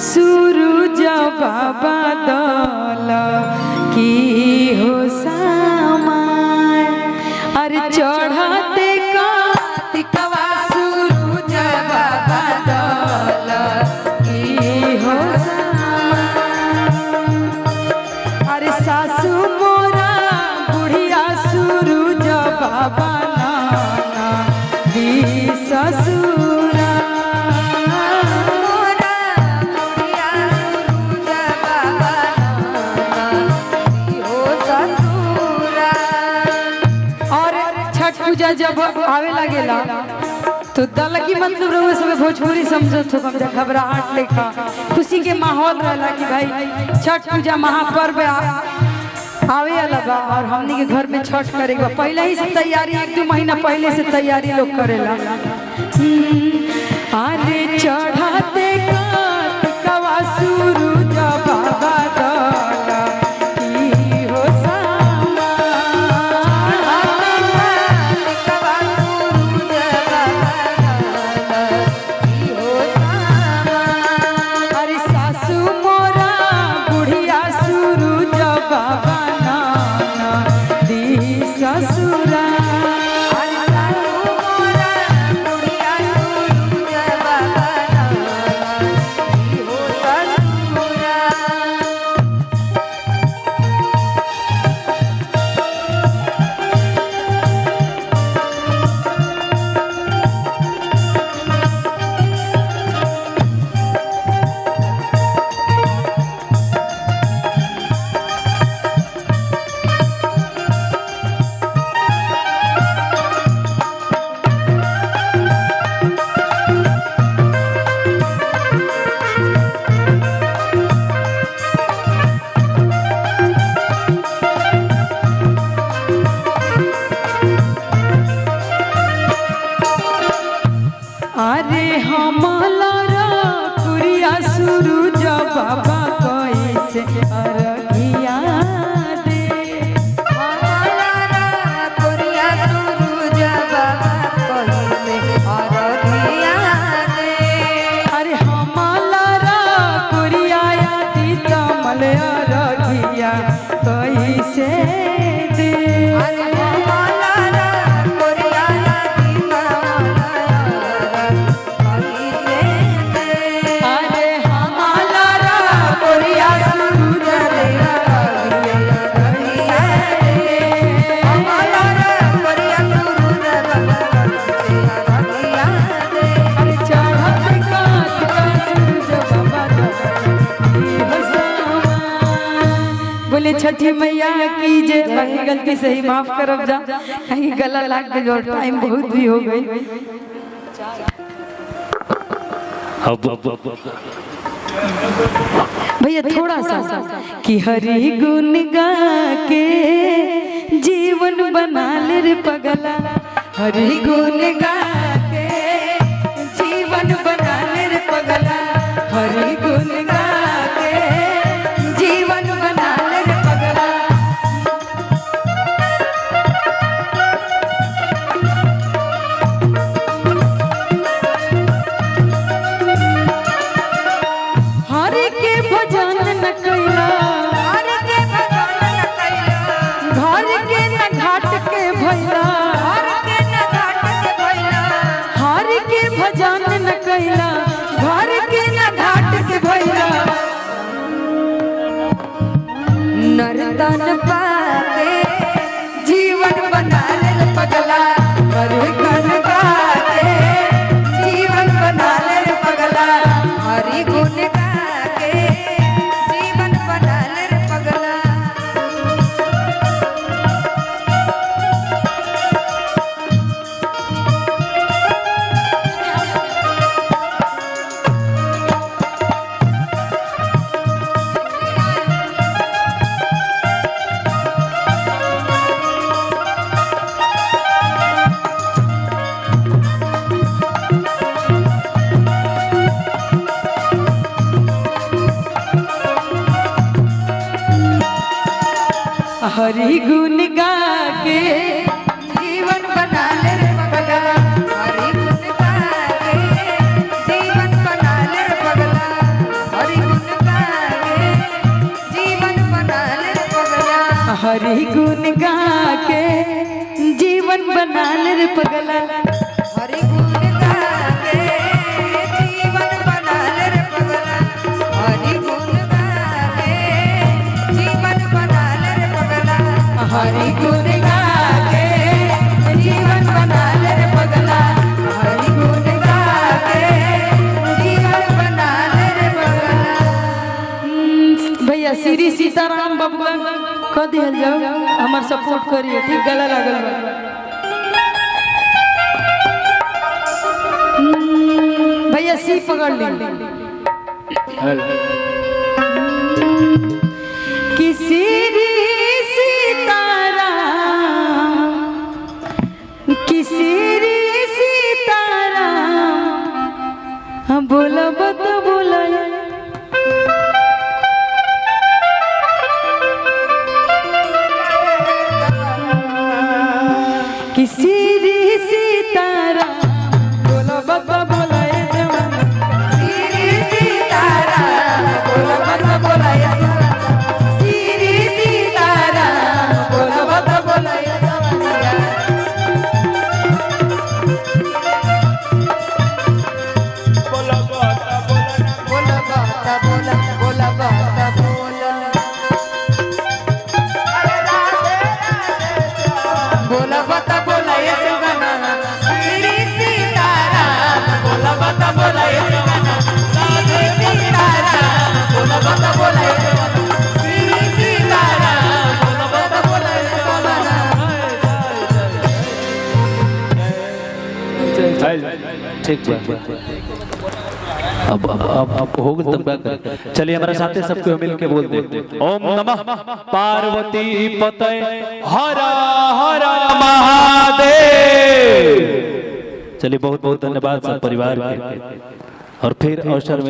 सूरज बाबा दल की हो समय अरे चढ़ते कार्तिकवा सूरज बाबा दल की हो समय अरे सासू मोरा बुढ़िया सूरज बाबा नाना दी ससुरा पूजा जब आवे लगेला तो दल की मतलब रहुए सब भोजपुरी समझत हो कम घबराहट लेखा खुशी के माहौल रहला कि भाई छठ पूजा महापर्व आवे वाला बा और हमनी के घर में छठ करेगा पहले ही से तैयारी 1-2 महीना पहले से तैयारी लोग करेला अरे चढ़ाते कार्तिकवा सूरज बाबा दल की हो अरे हमला कुरिया सूरज बाबा कैसे अरघिया दे हमला कुरिया सूरज बाबा कैसे अरघिया दे अरे हमला कुरिया दी कमल अरघिया कैसे दे बोले छठी मैया की जय बाकी गलती से ही माफ करब जा कहीं गला लाग गई और टाइम बहुत भी हो गई भैया थोड़ा सा कि हरि गुण गा के जीवन बना ले रे पगला हरि गुण गा के जीवन बना ले रे पगला हरि गुण गा के जीवन बना ले रे पगला हरि के भजन न कैला हरि के भजन न कैला घर के न घाट के भैला घर के न घाट के भैला हरि के भजन न कैला घर के न घाट के भैला नर्तन पाके जीवन बना ले पगला हरि गुण गा के जीवन बना ले पगला हरि गुण गा के जीवन बना ले पगला हरि गुण गा के जीवन बना ले रे पगला हरि गुण गा के जीवन बना ले रे पगला हरि हरि गुण गा के जीवन बना ले रे पगला। हरि गुण गा के जीवन बना ले रे पगला। हरि गुण गा के जीवन बना ले रे पगला। हरि गुण गा के जीवन बना ले रे पगला। हरि गुण गा के जीवन बना ले रे पगला। भैया श्री सीताराम बबुआ कह दिया जाओ, हमार सपोर्ट करिए ठीक। गला लागल बा। भैया सी पकड़ ली। कि श्री सीताराम, कि श्री सीताराम बोला बत बोला। कि श्री सीताराम बोला बाबा बोला ये जवाना। श्री सीताराम बोला बाबा बोला ये जवाना। श्री सीताराम बोला बाबा बोला ये जवाना। बोला बाता बोला बोला बाता बोला। बोला बाता बोला ये जवाना। श्री सीताराम बोला बाता बोला ये जवाना। श्री सीताराम बोला बाता बोला ये जवाना। श्री सीताराम बोला बाता बोला ये जवाना। ठीक है। अब हो गए तब क्या करें? चलिए हमारे साथ सबको मिल के बोल दे। ओम नमः पार्वती पतये हर हर महादेव। चलिए बहुत बहुत धन्यवाद सब परिवार के। और फिर अवसर में